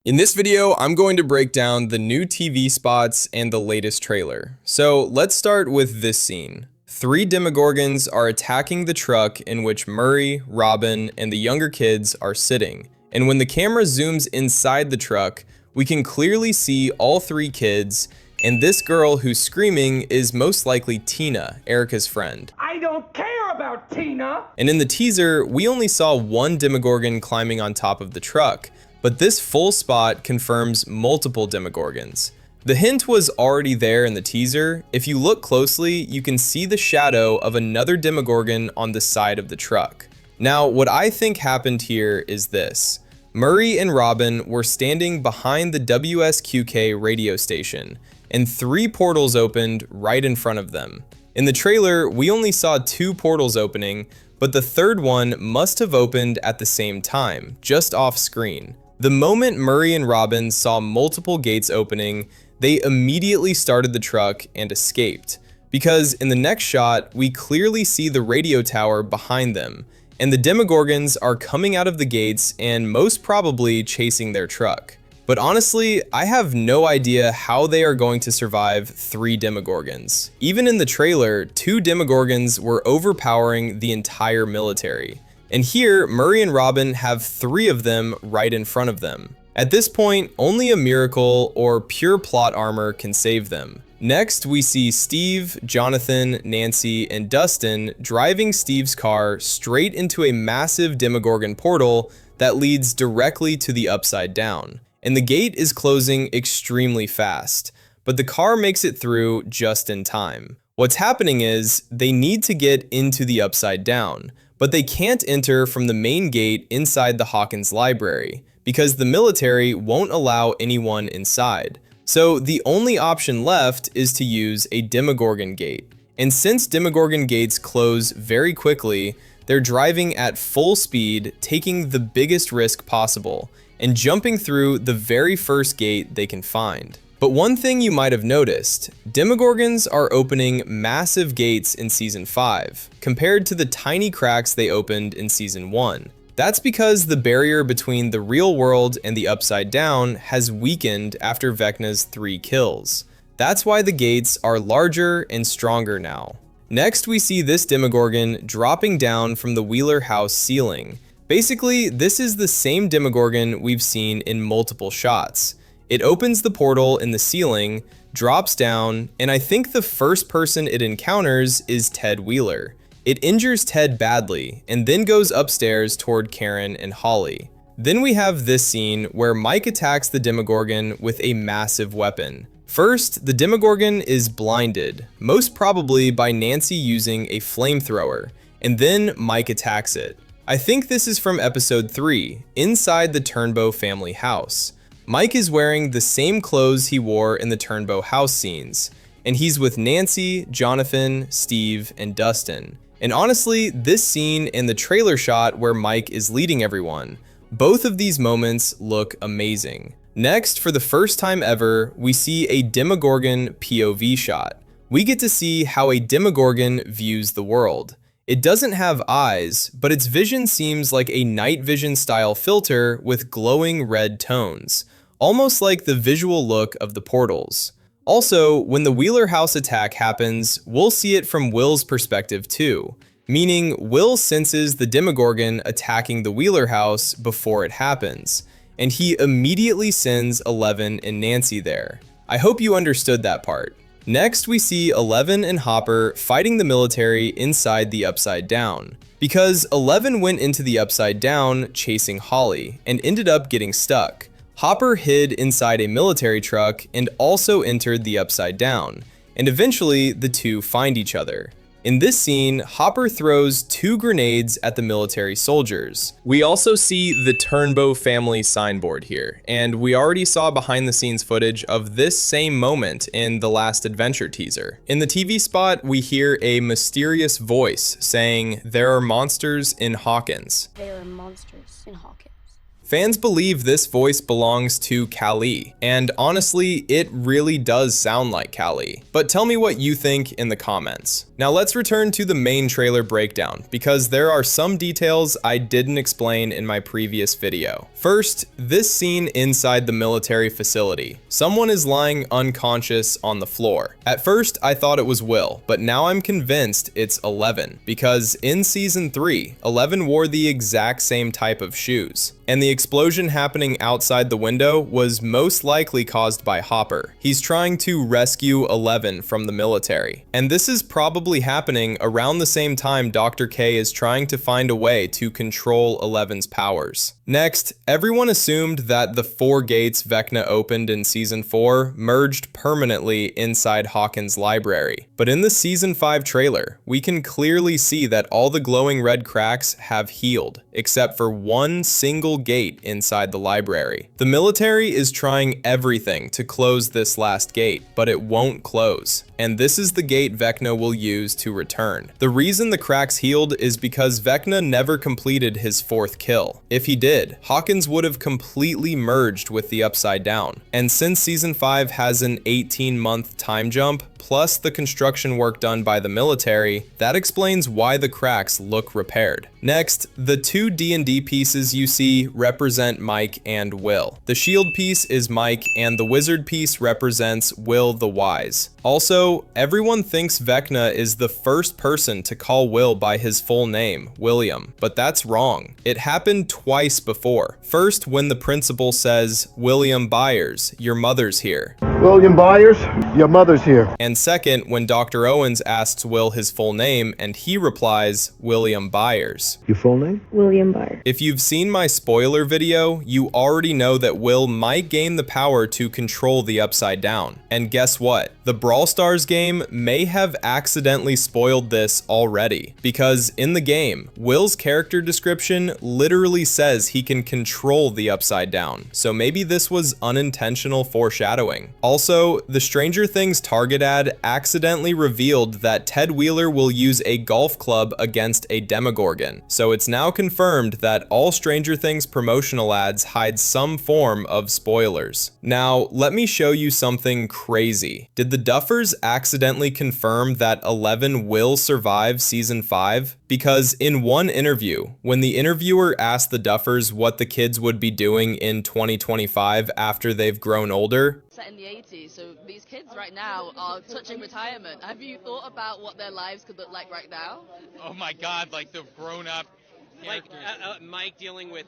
In this video, I'm going to break down the new TV spots and the latest trailer. So let's start with this scene. 3 Demogorgons are attacking the truck in which Murray, Robin, and the younger kids are sitting. And when the camera zooms inside the truck, we can clearly see all 3 kids, and this girl who's screaming is most likely Tina, Erica's friend. I don't care about Tina! And in the teaser, we only saw 1 Demogorgon climbing on top of the truck, but this full spot confirms multiple Demogorgons. The hint was already there in the teaser. If you look closely, you can see the shadow of another Demogorgon on the side of the truck. Now, what I think happened here is this. Murray and Robin were standing behind the WSQK radio station, and 3 portals opened right in front of them. In the trailer, we only saw 2 portals opening, but the 3rd one must have opened at the same time, just off screen. The moment Murray and Robin saw multiple gates opening, they immediately started the truck and escaped. Because in the next shot, we clearly see the radio tower behind them, and the Demogorgons are coming out of the gates and most probably chasing their truck. But honestly, I have no idea how they are going to survive 3 Demogorgons. Even in the trailer, 2 Demogorgons were overpowering the entire military. And here, Murray and Robin have 3 of them right in front of them. At this point, only a miracle or pure plot armor can save them. Next, we see Steve, Jonathan, Nancy, and Dustin driving Steve's car straight into a massive Demogorgon portal that leads directly to the Upside Down. And the gate is closing extremely fast, but the car makes it through just in time. What's happening is, they need to get into the Upside Down, but they can't enter from the main gate inside the Hawkins library, because the military won't allow anyone inside. So the only option left is to use a Demogorgon gate. And since Demogorgon gates close very quickly, they're driving at full speed, taking the biggest risk possible, and jumping through the very first gate they can find. But one thing you might have noticed, Demogorgons are opening massive gates in Season 5, compared to the tiny cracks they opened in Season 1. That's because the barrier between the real world and the Upside Down has weakened after Vecna's 3 kills. That's why the gates are larger and stronger now. Next, we see this Demogorgon dropping down from the Wheeler house ceiling. Basically, this is the same Demogorgon we've seen in multiple shots. It opens the portal in the ceiling, drops down, and I think the first person it encounters is Ted Wheeler. It injures Ted badly, and then goes upstairs toward Karen and Holly. Then we have this scene where Mike attacks the Demogorgon with a massive weapon. First, the Demogorgon is blinded, most probably by Nancy using a flamethrower, and then Mike attacks it. I think this is from episode 3, inside the Turnbow family house. Mike is wearing the same clothes he wore in the Turnbow house scenes, and he's with Nancy, Jonathan, Steve, and Dustin. And honestly, this scene and the trailer shot where Mike is leading everyone, both of these moments look amazing. Next, for the first time ever, we see a Demogorgon POV shot. We get to see how a Demogorgon views the world. It doesn't have eyes, but its vision seems like a night vision style filter with glowing red tones, almost like the visual look of the portals. Also, when the Wheeler house attack happens, we'll see it from Will's perspective too, meaning Will senses the Demogorgon attacking the Wheeler house before it happens, and he immediately sends Eleven and Nancy there. I hope you understood that part. Next, we see Eleven and Hopper fighting the military inside the Upside Down, because Eleven went into the Upside Down chasing Holly and ended up getting stuck. Hopper hid inside a military truck and also entered the Upside Down, and eventually the two find each other. In this scene, Hopper throws 2 grenades at the military soldiers. We also see the Turnbow family signboard here, and we already saw behind the scenes footage of this same moment in the last adventure teaser. In the TV spot, we hear a mysterious voice saying, "There are monsters in Hawkins." There are monsters in Hawkins. Fans believe this voice belongs to Kali, and honestly, it really does sound like Kali. But tell me what you think in the comments. Now let's return to the main trailer breakdown, because there are some details I didn't explain in my previous video. First, this scene inside the military facility. Someone is lying unconscious on the floor. At first, I thought it was Will, but now I'm convinced it's 11, because in season 3, 11 wore the exact same type of shoes. And the explosion happening outside the window was most likely caused by Hopper. He's trying to rescue 11 from the military. And this is probably happening around the same time Dr. K is trying to find a way to control 11's powers. Next, everyone assumed that the 4 gates Vecna opened in season 4 merged permanently inside Hawkins' library. But in the season 5 trailer, we can clearly see that all the glowing red cracks have healed, except for one single gate inside the library. The military is trying everything to close this last gate, but it won't close. And this is the gate Vecna will use to return. The reason the cracks healed is because Vecna never completed his 4th kill. If he did, Hawkins would have completely merged with the Upside Down. And since season 5 has an 18-month time jump, plus the construction work done by the military, that explains why the cracks look repaired. Next, the 2 D&D pieces you see represent Mike and Will. The shield piece is Mike, and the wizard piece represents Will the Wise. Also, everyone thinks Vecna is the first person to call Will by his full name, William, but that's wrong. It happened twice before. First, when the principal says, "William Byers, your mother's here." William Byers, your mother's here. And second, when Dr. Owens asks Will his full name, and he replies, "William Byers." Your full name? William Byers. If you've seen my spoiler video, you already know that Will might gain the power to control the Upside Down. And guess what? The Brawl Stars game may have accidentally spoiled this already, because in the game, Will's character description literally says he can control the Upside Down, so maybe this was unintentional foreshadowing. Also, the Stranger Things Target ad accidentally revealed that Ted Wheeler will use a golf club against a Demogorgon, so it's now confirmed that all Stranger Things promotional ads hide some form of spoilers. Now, let me show you something crazy. Did the Duffers accidentally confirm that 11 will survive season 5? Because in one interview, when the interviewer asked the Duffers what the kids would be doing in 2025 after they've grown older, set in the 80s, so these kids right now are touching retirement. Have you thought about what their lives could look like right now? Oh my god, like the grown-up like Mike dealing with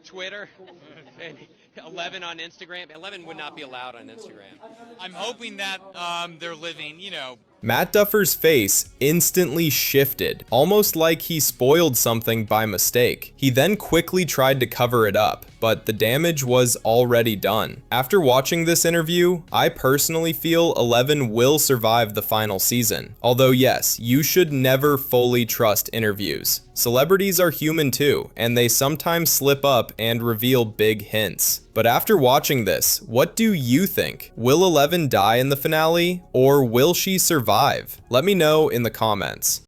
Twitter and 11 on Instagram. 11 would not be allowed on Instagram. I'm hoping that they're living, you know. Matt Duffer's face instantly shifted, almost like he spoiled something by mistake. He then quickly tried to cover it up, but the damage was already done. After watching this interview, I personally feel 11 will survive the final season. Although yes, you should never fully trust interviews. Celebrities are human too, and they sometimes slip up and reveal big hints. But after watching this, what do you think? Will 11 die in the finale, or will she survive? Let me know in the comments.